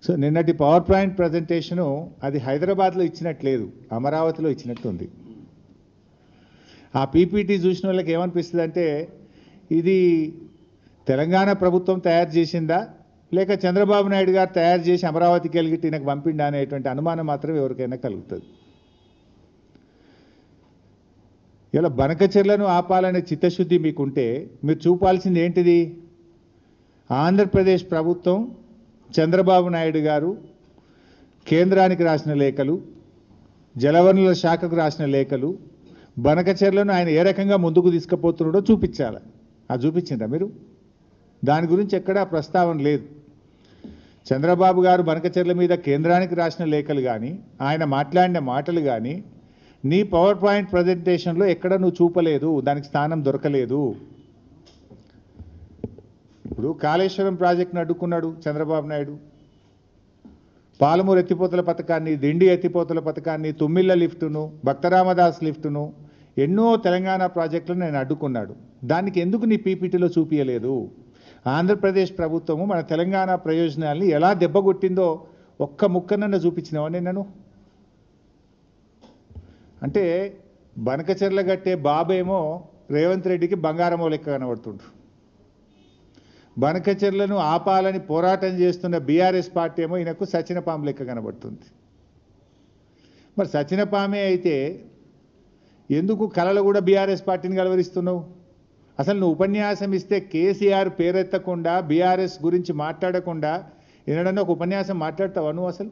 So నిన్నటి power point presentation అది హైదరాబాద్లో ఇచ్చినట్లేదు, అమరావతిలో ఇచ్చినట్టు ఉంది. ఆ పీపీటీ చూసిన వాళ్ళకి ఏమనిపిస్తుంది అంటే ఇది తెలంగాణ ప్రభుత్వం తయారు చేసిందా లేక చంద్రబాబు నాయుడు గారు తయారు చేసి అమరావతికి వెళ్ళి నాకు పంపిండా అనేటువంటి అనుమానం మాత్రం ఎవరికైనా కలుగుతుంది. ఇలా బనకచెర్లను ఆపాలనే చిత్తశుద్ధి మీకుంటే మీరు చూపాల్సింది ఏంటిది? ఆంధ్రప్రదేశ్ ప్రభుత్వం చంద్రబాబు నాయుడు గారు కేంద్రానికి రాసిన లేఖలు, జలవనరుల శాఖకు రాసిన లేఖలు, బనకచెర్లను ఆయన ఏ రకంగా ముందుకు తీసుకుపోతున్నాడో చూపించాలి. అది చూపించిండ్రా మీరు? దాని గురించి ఎక్కడా ప్రస్తావన లేదు. చంద్రబాబు గారు బనకచెర్ల మీద కేంద్రానికి రాసిన లేఖలు కానీ ఆయన మాట్లాడిన మాటలు కానీ నీ పవర్ పాయింట్ ప్రజెంటేషన్లో ఎక్కడ నువ్వు చూపలేదు, దానికి స్థానం దొరకలేదు. ఇప్పుడు కాళేశ్వరం ప్రాజెక్టును అడ్డుకున్నాడు చంద్రబాబు నాయుడు, పాలమూరు ఎత్తిపోతల పథకాన్ని, దిండి ఎత్తిపోతల పథకాన్ని, తుమ్మిళ్ళ లిఫ్టును, భక్తరామదాస్ లిఫ్టును, ఎన్నో తెలంగాణ ప్రాజెక్టులను నేను అడ్డుకున్నాడు. దానికి ఎందుకు నీ పీపీటీలో చూపించలేదు? ఆంధ్రప్రదేశ్ ప్రభుత్వము మన తెలంగాణ ప్రయోజనాల్ని ఎలా దెబ్బగొట్టిందో ఒక్క ముక్కనన్న చూపించినావని నన్ను. అంటే బనకచెర్ల గట్టే బాబేమో రేవంత్ రెడ్డికి బంగారమో లెక్క కనబడుతుండ్రు. బనకచెర్లను ఆపాలని పోరాటం చేస్తున్న బీఆర్ఎస్ పార్టీ ఏమో ఈయనకు సచినపాము లెక్క కనబడుతుంది. మరి సచినపామే అయితే ఎందుకు కళలు కూడా బీఆర్ఎస్ పార్టీని కలవరిస్తున్నావు? అసలు నువ్వు ఉపన్యాసం ఇస్తే కేసీఆర్ పేరెత్తకుండా బీఆర్ఎస్ గురించి మాట్లాడకుండా ఎన్నడన్నా ఒక ఉపన్యాసం మాట్లాడతావా నువ్వు? అసలు